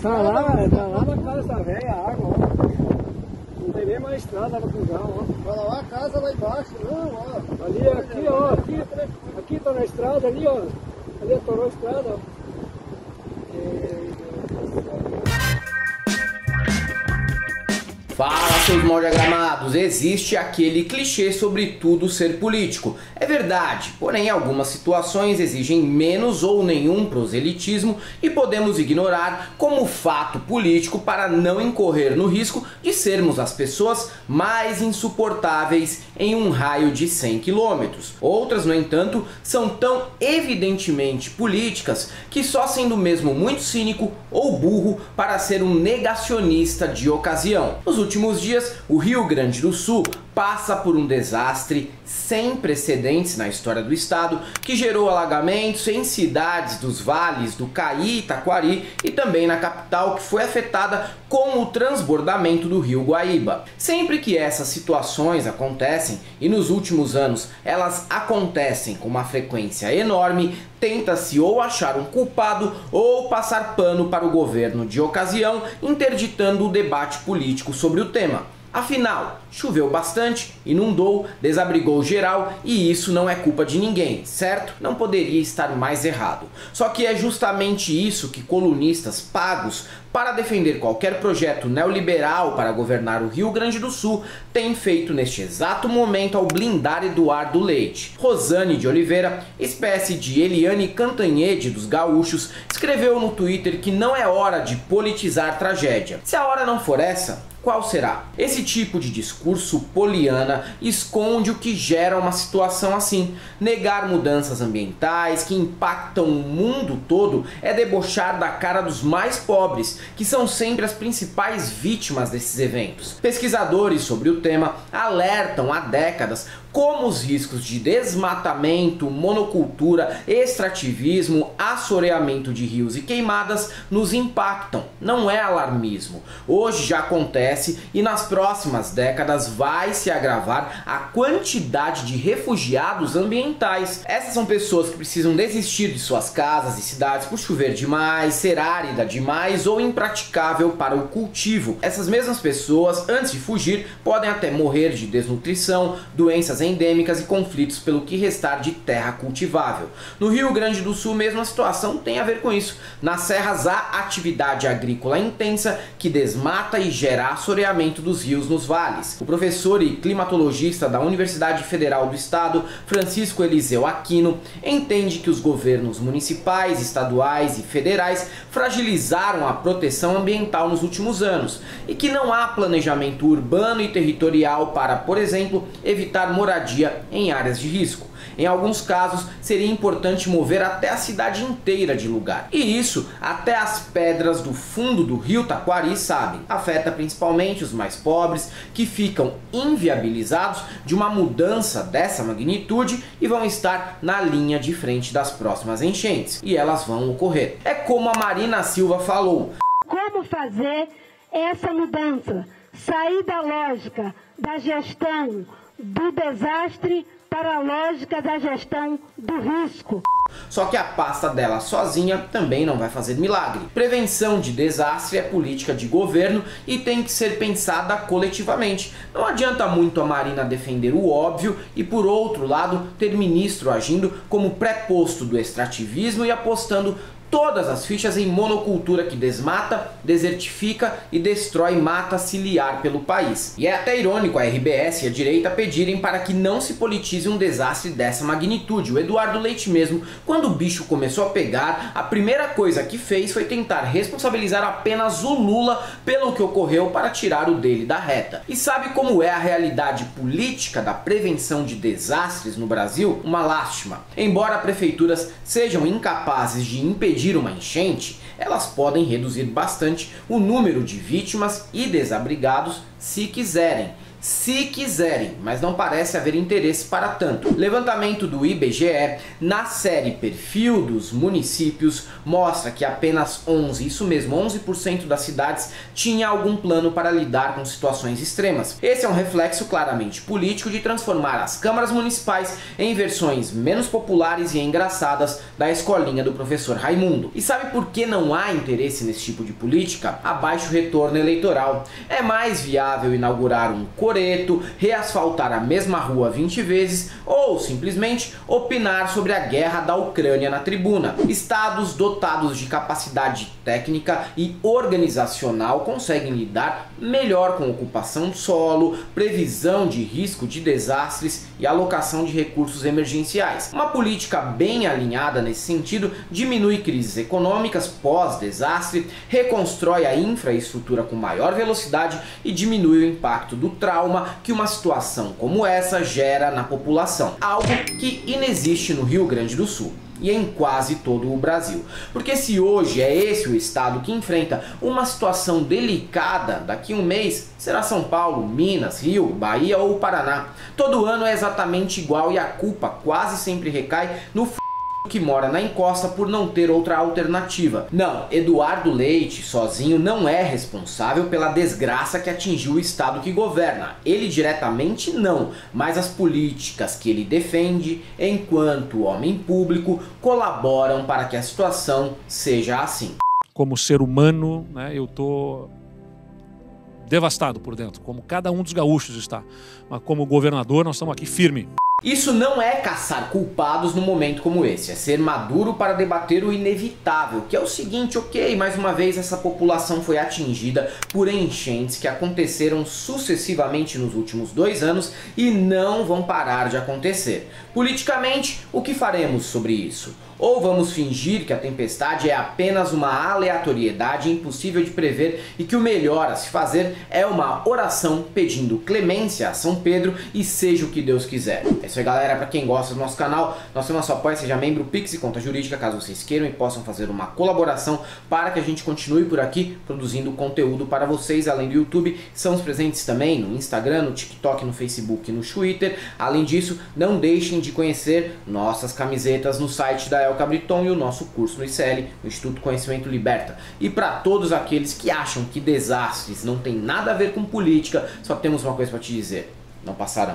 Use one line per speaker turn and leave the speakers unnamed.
Tá lá na casa da velha a água, ó. Não tem nem mais estrada pra cruzar, ó.
Olha lá a casa lá embaixo, não, ó.
Ali, aqui, ó, aqui tá na estrada, ali, ó. Ali atorou a estrada, ó.
Fala, seus mal diagramados, existe aquele clichê sobre tudo ser político. É verdade, porém algumas situações exigem menos ou nenhum proselitismo e podemos ignorar como fato político para não incorrer no risco de sermos as pessoas mais insuportáveis em um raio de 100 km. Outras, no entanto, são tão evidentemente políticas que só sendo mesmo muito cínico ou burro para ser um negacionista de ocasião. Nos últimos dias, o Rio Grande do Sul passa por um desastre sem precedentes na história do estado, que gerou alagamentos em cidades dos vales do Caí e Taquari e também na capital, que foi afetada com o transbordamento do rio Guaíba. Sempre que essas situações acontecem, e nos últimos anos elas acontecem com uma frequência enorme, tenta-se ou achar um culpado ou passar pano para o governo de ocasião, interditando o debate político sobre o tema. Afinal, choveu bastante, inundou, desabrigou geral e isso não é culpa de ninguém, certo? Não poderia estar mais errado. Só que é justamente isso que colunistas pagos para defender qualquer projeto neoliberal para governar o Rio Grande do Sul têm feito neste exato momento ao blindar Eduardo Leite. Rosane de Oliveira, espécie de Eliane Cantanhede dos gaúchos, escreveu no Twitter que não é hora de politizar tragédia. Se a hora não for essa, qual será? Esse tipo de discurso poliana esconde o que gera uma situação assim. Negar mudanças ambientais que impactam o mundo todo é debochar da cara dos mais pobres, que são sempre as principais vítimas desses eventos. Pesquisadores sobre o tema alertam há décadas como os riscos de desmatamento, monocultura, extrativismo, assoreamento de rios e queimadas nos impactam. Não é alarmismo. Hoje já acontece e nas próximas décadas vai se agravar a quantidade de refugiados ambientais. Essas são pessoas que precisam desistir de suas casas e cidades por chover demais, ser árida demais ou impraticável para o cultivo. Essas mesmas pessoas, antes de fugir, podem até morrer de desnutrição, doenças endêmicas e conflitos pelo que restar de terra cultivável. No Rio Grande do Sul mesmo a situação tem a ver com isso. Nas serras há atividade agrícola intensa que desmata e gera assoreamento dos rios nos vales. O professor e climatologista da Universidade Federal do Estado, Francisco Eliseu Aquino, entende que os governos municipais, estaduais e federais fragilizaram a proteção ambiental nos últimos anos e que não há planejamento urbano e territorial para, por exemplo, evitar moradia em áreas de risco. Em alguns casos, seria importante mover até a cidade inteira de lugar. E isso, até as pedras do fundo do rio Taquari sabem. Afeta principalmente os mais pobres, que ficam inviabilizados de uma mudança dessa magnitude e vão estar na linha de frente das próximas enchentes. E elas vão ocorrer. É como a Marina Silva falou.
Como fazer essa mudança? Sair da lógica da gestão do desastre para a lógica da gestão do risco.
Só que a pasta dela sozinha também não vai fazer milagre. Prevenção de desastre é política de governo e tem que ser pensada coletivamente. Não adianta muito a Marina defender o óbvio e, por outro lado, ter ministro agindo como preposto do extrativismo e apostando todas as fichas em monocultura que desmata, desertifica e destrói mata ciliar pelo país. E é até irônico a RBS e a direita pedirem para que não se politize um desastre dessa magnitude. O Eduardo Leite mesmo, quando o bicho começou a pegar, a primeira coisa que fez foi tentar responsabilizar apenas o Lula pelo que ocorreu para tirar o dele da reta. E sabe como é a realidade política da prevenção de desastres no Brasil? Uma lástima. Embora prefeituras sejam incapazes de impedir uma enchente, elas podem reduzir bastante o número de vítimas e desabrigados se quiserem. se quiserem, mas não parece haver interesse para tanto. Levantamento do IBGE, na série Perfil dos Municípios, mostra que apenas 11% das cidades tinha algum plano para lidar com situações extremas. Esse é um reflexo claramente político de transformar as câmaras municipais em versões menos populares e engraçadas da escolinha do professor Raimundo. E sabe por que não há interesse nesse tipo de política? A baixo retorno eleitoral. É mais viável inaugurar um coreto, reasfaltar a mesma rua 20 vezes ou simplesmente opinar sobre a guerra da Ucrânia na tribuna. Estados dotados de capacidade técnica e organizacional conseguem lidar melhor com ocupação de solo, previsão de risco de desastres e alocação de recursos emergenciais. Uma política bem alinhada nesse sentido diminui crises econômicas pós-desastre, reconstrói a infraestrutura com maior velocidade e diminui o impacto do trauma que uma situação como essa gera na população, algo que inexiste no Rio Grande do Sul e em quase todo o Brasil. Porque se hoje é esse o estado que enfrenta uma situação delicada, daqui a um mês será São Paulo, Minas, Rio, Bahia ou Paraná. Todo ano é exatamente igual e a culpa quase sempre recai no que mora na encosta por não ter outra alternativa. Não, Eduardo Leite sozinho não é responsável pela desgraça que atingiu o estado que governa. Ele diretamente não, mas as políticas que ele defende, enquanto homem público, colaboram para que a situação seja assim.
Como ser humano, né, eu tô devastado por dentro, como cada um dos gaúchos está. Mas como governador, nós estamos aqui firme.
Isso não é caçar culpados num momento como esse, é ser maduro para debater o inevitável, que é o seguinte: ok, mais uma vez essa população foi atingida por enchentes que aconteceram sucessivamente nos últimos 2 anos e não vão parar de acontecer. Politicamente, o que faremos sobre isso? Ou vamos fingir que a tempestade é apenas uma aleatoriedade impossível de prever e que o melhor a se fazer é uma oração pedindo clemência a São Pedro e seja o que Deus quiser. É isso aí, galera. Para quem gosta do nosso canal, nós temos nosso apoio, seja membro, Pix e conta jurídica, caso vocês queiram e possam fazer uma colaboração para que a gente continue por aqui produzindo conteúdo para vocês, além do YouTube. Estamos presentes também no Instagram, no TikTok, no Facebook e no Twitter. Além disso, não deixem de conhecer nossas camisetas no site da El Cabriton e o nosso curso no ICL, no Instituto Conhecimento Liberta. E para todos aqueles que acham que desastres não tem nada a ver com política, só temos uma coisa para te dizer: não passarão.